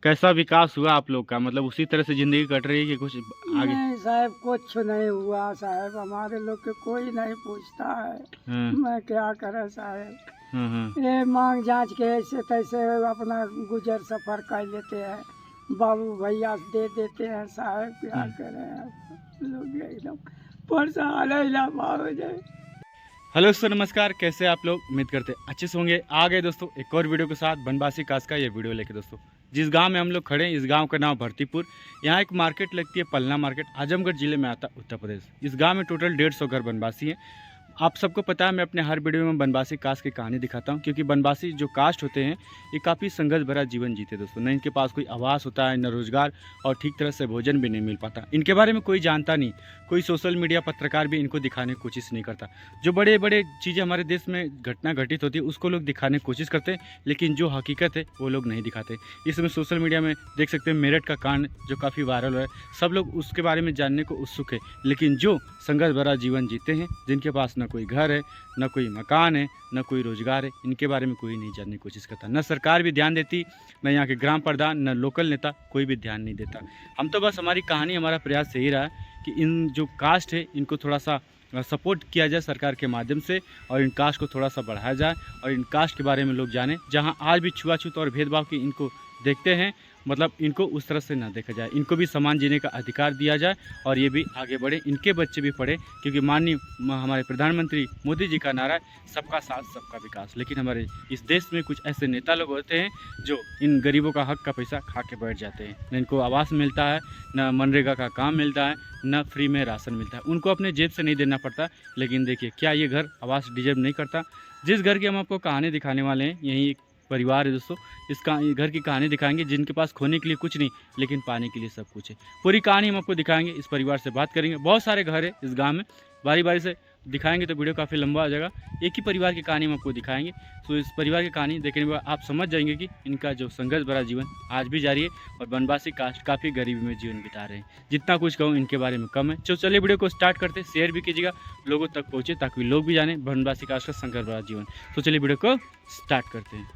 कैसा विकास हुआ आप लोग का? मतलब उसी तरह से जिंदगी कट रही है कि कुछ आगे? नहीं साहब, कुछ नहीं हुआ साहब, हमारे लोग के कोई नहीं पूछता है। हाँ, मैं क्या करे साहब, हाँ, हाँ। ये मांग जांच के ऐसे तैसे अपना गुजर सफर कर लेते हैं, बाबू भैया दे देते हैं साहब, क्या करें आप लोग एकदम परेशान है ना बाबू जी। हेलो सर, नमस्कार। कैसे आप लोग? उम्मीद करते हैं अच्छे से होंगे। आ गए दोस्तों एक और वीडियो के साथ बनवासी कास का ये वीडियो लेके दोस्तों। जिस गांव में हम लोग खड़े हैं, इस गांव का नाम भरतीपुर। यहाँ एक मार्केट लगती है, पलना मार्केट, आजमगढ़ जिले में आता है, उत्तर प्रदेश। इस गांव में टोटल 150 घर बनवासी हैं। आप सबको पता है, मैं अपने हर वीडियो में बनवासी कास्ट की कहानी दिखाता हूं, क्योंकि बनवासी जो कास्ट होते हैं ये काफ़ी संघर्ष भरा जीवन जीते दोस्तों। न इनके पास कोई आवास होता है, न रोजगार, और ठीक तरह से भोजन भी नहीं मिल पाता। इनके बारे में कोई जानता नहीं, कोई सोशल मीडिया पत्रकार भी इनको दिखाने की कोशिश नहीं करता। जो बड़े बड़े चीज़ें हमारे देश में घटना घटित होती है उसको लोग दिखाने की कोशिश करते हैं, लेकिन जो हकीकत है वो लोग नहीं दिखाते। इसमें सोशल मीडिया में देख सकते हैं मेरठ का कांड जो काफ़ी वायरल हो है, सब लोग उसके बारे में जानने को उत्सुक है। लेकिन जो संघर्ष भरा जीवन जीते हैं, जिनके पास न कोई घर है, न कोई मकान है, न कोई रोजगार है, इनके बारे में कोई नहीं जानने की कोशिश करता। न सरकार भी ध्यान देती, न यहाँ के ग्राम प्रधान, न लोकल नेता, कोई भी ध्यान नहीं देता। हम तो बस, हमारी कहानी, हमारा प्रयास यही रहा कि इन जो कास्ट है इनको थोड़ा सा सपोर्ट किया जाए सरकार के माध्यम से, और इन कास्ट को थोड़ा सा बढ़ाया जाए, और इन कास्ट के बारे में लोग जाने। जहाँ आज भी छुआछूत और भेदभाव की इनको देखते हैं, मतलब इनको उस तरह से ना देखा जाए, इनको भी समान जीने का अधिकार दिया जाए, और ये भी आगे बढ़े, इनके बच्चे भी पढ़े। क्योंकि माननीय हमारे प्रधानमंत्री मोदी जी का नारा है सबका साथ सबका विकास। लेकिन हमारे इस देश में कुछ ऐसे नेता लोग होते हैं जो इन गरीबों का हक का पैसा खा के बैठ जाते हैं। न इनको आवास मिलता है, न मनरेगा का काम मिलता है, न फ्री में राशन मिलता है। उनको अपने जेब से नहीं देना पड़ता। लेकिन देखिए, क्या ये घर आवास डिजर्व नहीं करता? जिस घर की हम आपको कहानी दिखाने वाले हैं, यही एक परिवार है दोस्तों। इसका घर की कहानी दिखाएंगे जिनके पास खोने के लिए कुछ नहीं, लेकिन पाने के लिए सब कुछ है। पूरी कहानी हम आपको दिखाएंगे, इस परिवार से बात करेंगे। बहुत सारे घर है इस गांव में, बारी बारी से दिखाएंगे तो वीडियो काफ़ी लंबा हो जाएगा। एक ही परिवार की कहानी हम आपको दिखाएंगे। तो इस परिवार की कहानी देखने के बाद आप समझ जाएंगे कि इनका जो संघर्ष भरा जीवन आज भी जारी है, और बनवासी कास्ट काफ़ी गरीबी में जीवन बिता रहे हैं। जितना कुछ कहूँ इनके बारे में कम है। तो चलिए वीडियो को स्टार्ट करते, शेयर भी कीजिएगा, लोगों तक पहुँचे, ताकि लोग भी जाने बनवासी कास्ट का संघर्ष भरा जीवन। तो चलिए वीडियो को स्टार्ट करते हैं।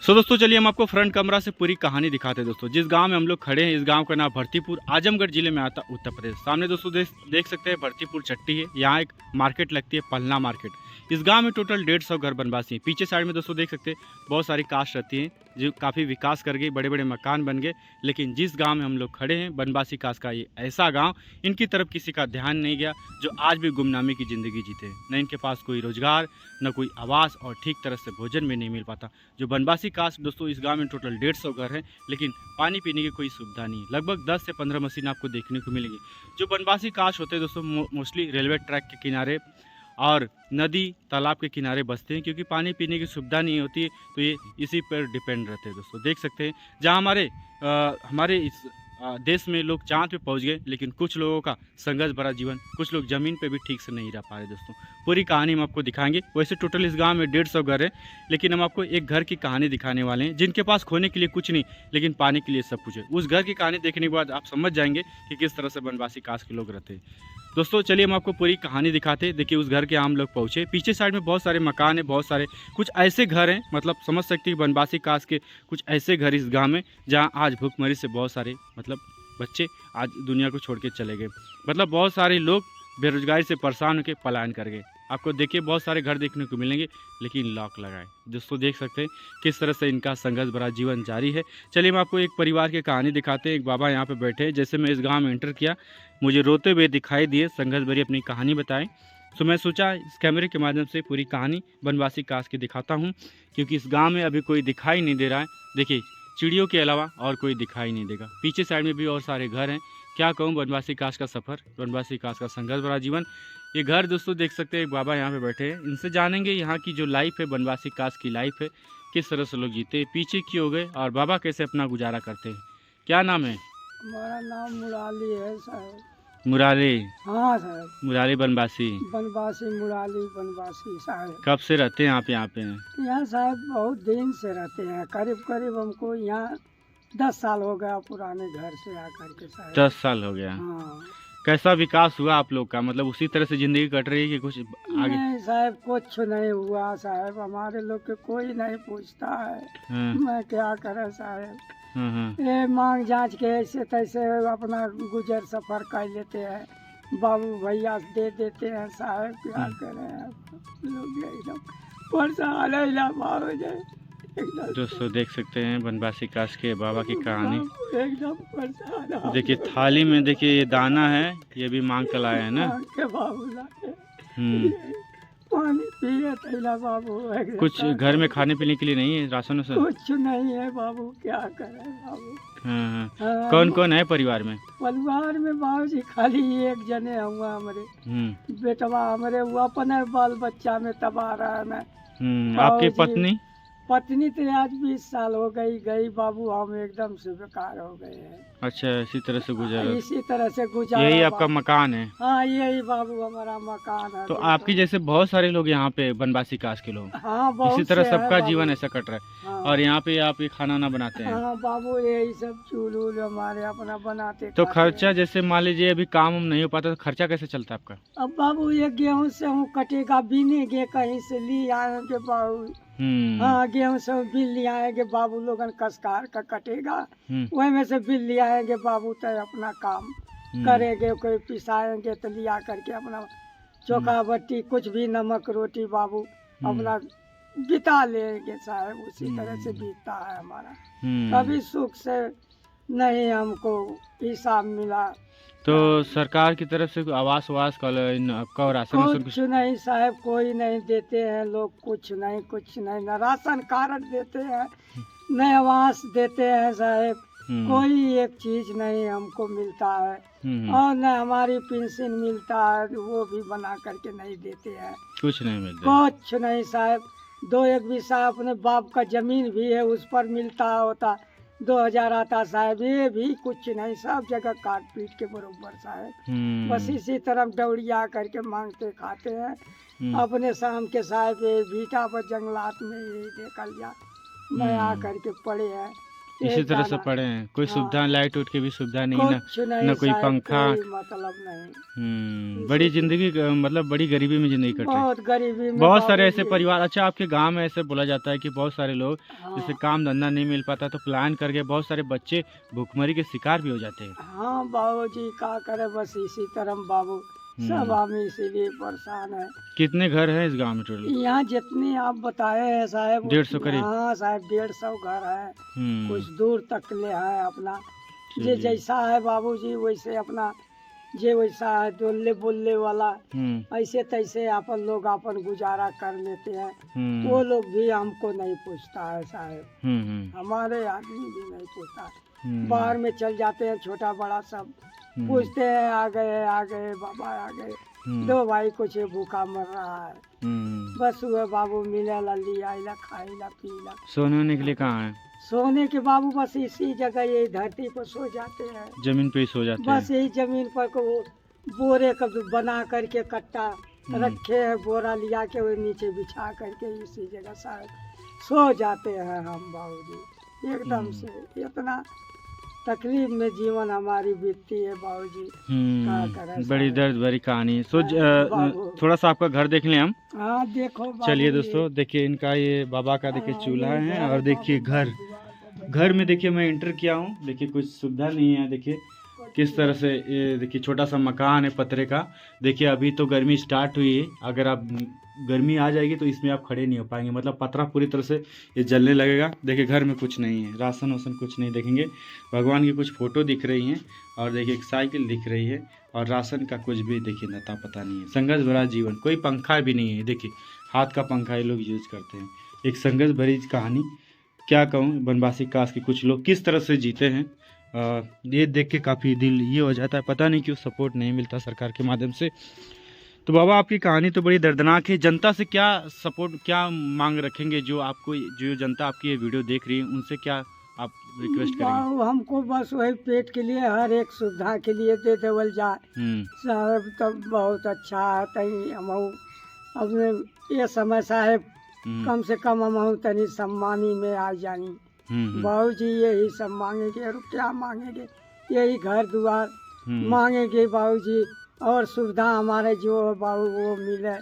दोस्तों, चलिए हम आपको फ्रंट कैमरा से पूरी कहानी दिखाते हैं दोस्तों। जिस गांव में हम लोग खड़े हैं, इस गांव का नाम भरतीपुर, आजमगढ़ जिले में आता, उत्तर प्रदेश। सामने दोस्तों देख सकते हैं भरतीपुर चट्टी है। यहाँ एक मार्केट लगती है, पलना मार्केट। इस गांव में टोटल 150 घर बनवासी हैं। पीछे साइड में दोस्तों देख सकते हैं बहुत सारी कास्ट रहती हैं जो काफ़ी विकास कर गई, बड़े बड़े मकान बन गए। लेकिन जिस गाँव में हम लोग खड़े हैं, बनवासी कास्ट का ये ऐसा गाँव, इनकी तरफ किसी का ध्यान नहीं गया, जो आज भी गुमनामी की ज़िंदगी जीते हैं। न इनके पास कोई रोजगार, न कोई आवास, और ठीक तरह से भोजन भी नहीं मिल पाता। जो बनवासी कास्ट दोस्तों, इस गांव में टोटल 150 घर हैं, लेकिन पानी पीने की कोई सुविधा नहीं है। लगभग 10 से 15 मशीन आपको देखने को मिलेंगी। जो बनवासी कास्ट होते हैं दोस्तों, मोस्टली रेलवे ट्रैक के किनारे और नदी तालाब के किनारे बसते हैं, क्योंकि पानी पीने की सुविधा नहीं होती है, तो ये इसी पर डिपेंड रहते हैं दोस्तों। देख सकते हैं जहाँ हमारे इस देश में लोग चांद पे पहुंच गए, लेकिन कुछ लोगों का संघर्ष भरा जीवन, कुछ लोग ज़मीन पे भी ठीक से नहीं रह पा रहे दोस्तों। पूरी कहानी हम आपको दिखाएंगे। वैसे टोटल इस गांव में 150 घर है, लेकिन हम आपको एक घर की कहानी दिखाने वाले हैं जिनके पास खोने के लिए कुछ नहीं, लेकिन पाने के लिए सब कुछ है। उस घर की कहानी देखने के बाद आप समझ जाएंगे कि किस तरह से बनवासी कास्ट के लोग रहते हैं। दोस्तों चलिए हम आपको पूरी कहानी दिखाते हैं। देखिए, उस घर के हम लोग पहुँचे। पीछे साइड में बहुत सारे मकान है, बहुत सारे कुछ ऐसे घर हैं, मतलब समझ सकते हैं बनवासी कास्ट के कुछ ऐसे घर इस गाँव में जहाँ आज भूखमरी से बहुत सारे मतलब बच्चे आज दुनिया को छोड़ के चले गए। मतलब बहुत सारे लोग बेरोजगारी से परेशान होकर पलायन कर गए। आपको देखिए बहुत सारे घर देखने को मिलेंगे, लेकिन लॉक लगाए। दोस्तों देख सकते हैं किस तरह से इनका संघर्ष भरा जीवन जारी है। चलिए हम आपको एक परिवार की कहानी दिखाते हैं। एक बाबा यहाँ पे बैठे हैं। जैसे मैं इस गांव में एंटर किया, मुझे रोते हुए दिखाई दिए, संघर्ष भरी अपनी कहानी बताएं। तो मैं सोचा इस कैमरे के माध्यम से पूरी कहानी बनवासी कास्ट की दिखाता हूँ, क्योंकि इस गाँव में अभी कोई दिखाई नहीं दे रहा है। देखिए, चिड़ियों के अलावा और कोई दिखाई नहीं देगा। पीछे साइड में भी और सारे घर हैं। क्या कहूँ, बनवासी कास्ट का सफ़र, बनवासी कास्ट का संघर्ष भरा जीवन। ये घर दोस्तों देख सकते हैं, एक बाबा यहाँ पे बैठे हैं। इनसे जानेंगे यहाँ की जो लाइफ है, बनवासी कास्ट की लाइफ है, किस तरह से लोग जीते, पीछे क्यों हो गए, और बाबा कैसे अपना गुजारा करते हैं। क्या नाम है? हमारा नाम मुराली है साहब। मुरारी? हाँ साहब, मुरारी बनवासी। बनवासी मुराली बनवासी साहब। कब से रहते हैं आप यहाँ पे? यहाँ साहब बहुत दिन से रहते हैं, करीब करीब हमको यहाँ 10 साल हो गया पुराने घर से आकर के साहब। 10 साल हो गया। हाँ। कैसा विकास हुआ आप लोग का, मतलब उसी तरह से जिंदगी कट रही है कि कुछ आगे? नहीं साहब, कुछ नहीं हुआ साहब, हमारे लोग के कोई नहीं पूछता है। हाँ, मैं क्या करे साहब, हाँ, हाँ, ये मांग जांच के ऐसे तैसे अपना गुजर सफर कर लेते हैं, बाबू भैया दे देते हैं साहब, क्या करें अब लोग एकदम परेशान है ना बाबू जी, एकदम दोस्तों देख सकते हैं बनवासी काश के बाबा की कहानी। एकदम परेशान है। देखिए थाली में देखिए ये दाना है, ये भी मांग कर लाया है ना। मांग के बाबू लाए, हम्म। पानी पिए थैला बाबू, एकदम कुछ घर में खाने पीने के लिए नहीं है, राशन वासन? कुछ नहीं है बाबू, क्या करें बाबू। हाँ, हाँ। हाँ, कौन कौन है परिवार में? परिवार में बाबू जी खाली एक जने हुआ हमारे बेटवा, हमारे वो अपने बाल बच्चा में तबाह रहा है मैं। आपकी बाबूजी, पत्नी? पत्नी तो आज 20 साल हो गई बाबू, हम एकदम से बेकार हो गए हैं। अच्छा, इसी तरह से गुजर, इसी तरह से गुजारा। यही आपका मकान है? हाँ यही बाबू हमारा मकान है। तो देखो। आपकी जैसे बहुत सारे लोग यहाँ पे बनवासी काश के लोग, हाँ बहुत इसी तरह से हैं सबका बाबू। जीवन ऐसा कट रहा है। हाँ। और यहाँ पे आप ये खाना ना बनाते हैं? हाँ बाबू, यही सब चूल वूल हमारे अपना बनाते तो खाते खर्चा हैं। जैसे मान लीजिए अभी काम वाम नहीं हो पाता तो खर्चा कैसे चलता है आपका? अब बाबू ये गेहूं से हूँ कटेगा, बीनेगे कहीं से ली आएंगे बाबू। हाँ गेहूं से बिल ले आएंगे बाबू, लोगन कसकार का कटेगा, वही में से बिल ले आएंगे बाबू, तो अपना काम करेंगे, कोई पिसाएंगे तो लिया करके अपना चोखा बट्टी कुछ भी नमक रोटी बाबू अपना बिता लेंगे साहब, उसी तरह से बीतता है हमारा। कभी सुख से नहीं हमको हिसाब मिला। तो सरकार की तरफ से आवास वास आपका और राशन वासन कुछ नहीं साहब, कोई नहीं देते हैं लोग, कुछ नहीं, न राशन कार्ड देते हैं न आवास देते हैं साहब, कोई एक चीज नहीं हमको मिलता है। और न हमारी पेंशन मिलता है, वो भी बना करके नहीं देते हैं, कुछ नहीं मिलता। कुछ नहीं साहब। 2 बीघा अपने बाप का जमीन भी है, उस पर मिलता होता 2000 आता साहब, ये भी कुछ नहीं, सब जगह काट पीट के बरोबर साहब, बस इसी तरफ दौड़िया करके मांगते खाते हैं अपने शाम के साहब। ये भीटा पर जंगलात में यही देखल जा, मैं आ करके पड़े हैं इसी तरह से पड़े हैं, कोई सुविधा लाइट उठ के भी सुविधा नहीं, ना कोई साहब, पंखा, कोई मतलब नहीं। बड़ी जिंदगी मतलब बड़ी गरीबी में जिंदगी कट रही है, बहुत गरीबी में बहुत सारे बाबू ऐसे जी। परिवार। अच्छा, आपके गांव में ऐसे बोला जाता है कि बहुत सारे लोग जैसे काम धंधा नहीं मिल पाता तो प्लान करके बहुत सारे बच्चे भूखमरी के शिकार भी हो जाते हैं। हाँ बाबू जी, क्या करे, बस इसी तरह बाबू सब हम इसीलिए परेशान है। कितने घर हैं इस गांव में टोटल? यहाँ जितनी आप बताए हैं साहब 150 करीब। हाँ साहब 150 घर है, कुछ दूर तक ले है अपना, जे चलिए। जैसा है बाबूजी वैसे अपना, जे वैसा है डोले बोलने वाला ऐसे तैसे अपन लोग अपन गुजारा कर लेते हैं। वो लोग भी हमको नहीं पूछता है साहब, हमारे आदमी भी नहीं पूछता है। बाहर में चल जाते हैं छोटा बड़ा सब पूछते हैं, आ गए बाबा आ गए, 2 भाई कुछ भूखा मर रहा है, बस हुआ बाबू मिले ला लिया ला खाईला पीला। सोने होने के लिए कहाँ है? सोने के बाबू बस इसी जगह यही धरती पर सो जाते हैं, जमीन पे ही सो जाते हैं। बस यही जमीन पर को बोरे का बना करके कट्टा रखे हैं, बोरा लिया के वो नीचे बिछा करके इसी जगह साहब सो जाते हैं हम बाबूजी, एकदम से इतना तकलीफ में जीवन हमारी बीतती है बाबूजी, क्या करें बड़ी साहब। दर्द भरी कहानी। बाबू। थोड़ा सा आपका घर देख लें हम। हाँ देखो बाबू चलिए जी। दोस्तों, देखिए इनका ये बाबा का देखिए चूल्हा है, और देखिए घर में देखिए मैं एंटर किया हूँ, देखिए कुछ सुविधा नहीं है, देखिए किस तरह से ये देखिए छोटा सा मकान है पतरे का। देखिए अभी तो गर्मी स्टार्ट हुई है, अगर आप गर्मी आ जाएगी तो इसमें आप खड़े नहीं हो पाएंगे, मतलब पतरा पूरी तरह से ये जलने लगेगा। देखिए घर में कुछ नहीं है, राशन वासन कुछ नहीं देखेंगे, भगवान की कुछ फ़ोटो दिख रही हैं, और देखिए एक साइकिल दिख रही है, और राशन का कुछ भी देखिए नता पता नहीं है। संघर्ष भरा जीवन, कोई पंखा भी नहीं है, देखिए हाथ का पंखा ये लोग यूज़ करते हैं। एक संघर्ष भरी कहानी, क्या कहूँ, बनवासी काश के कुछ लोग किस तरह से जीते हैं, ये देख के काफ़ी दिल ये हो जाता है, पता नहीं क्यों सपोर्ट नहीं मिलता सरकार के माध्यम से। तो बाबा आपकी कहानी तो बड़ी दर्दनाक है, जनता से क्या सपोर्ट, क्या मांग रखेंगे, जो आपको, जो जनता आपकी ये वीडियो देख रही है उनसे क्या आप रिक्वेस्ट करेंगे? बाबू हमको बस वही पेट के लिए हर एक सुविधा के लिए दे देवल जाए साहब, तब बहुत अच्छा है। तई हम अपने ये समय साहब कम से कम हम तनी सम्मानी में आ जानी। बाबू जी यही सब मांगेंगे और क्या मांगेंगे, यही घर द्वार मांगेंगे बाबूजी और सुविधा हमारे जो बाबू वो मिले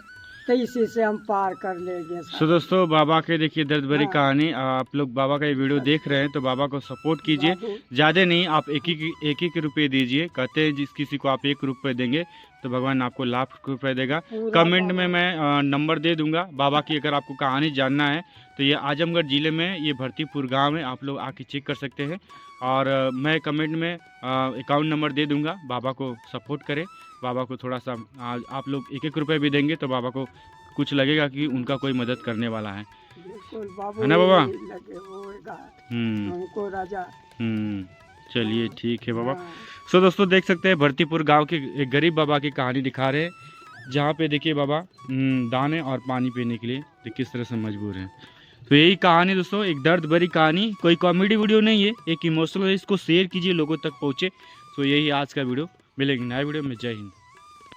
तो इसी से हम पार कर लेंगे तो दोस्तों बाबा के देखिए दर्द भरी हाँ। कहानी। आप लोग बाबा का ये वीडियो देख रहे हैं तो बाबा को सपोर्ट कीजिए। बाबू, ज़्यादा नहीं, आप एक रुपये दीजिए। कहते हैं जिस किसी को आप 1 रुपये देंगे तो भगवान आपको लाख रुपये देगा। पूरा कमेंट में बाबा। मैं नंबर दे दूंगा बाबा की। अगर आपको कहानी जानना है तो ये आजमगढ़ ज़िले में ये भरतीपुर गांव है, आप लोग आके चेक कर सकते हैं। और मैं कमेंट में अकाउंट नंबर दे दूंगा। बाबा को सपोर्ट करें। बाबा को थोड़ा सा आप लोग 1 रुपये भी देंगे तो बाबा को कुछ लगेगा कि उनका कोई मदद करने वाला है। बिल्कुल बाबू है ना बाबा? लगे होगा हम्म हमको राजा। चलिए ठीक है बाबा। हाँ। सो दोस्तों देख सकते हैं भरतीपुर गांव के एक गरीब बाबा की कहानी दिखा रहे हैं, जहाँ पे देखिए बाबा दाने और पानी पीने के लिए किस तरह से मजबूर हैं। तो यही कहानी दोस्तों, एक दर्द भरी कहानी, कोई कॉमेडी वीडियो नहीं है, एक इमोशनल है। इसको शेयर कीजिए, लोगों तक पहुँचे। तो यही आज का वीडियो। मिलेंगे नया वीडियो में। जय हिंद।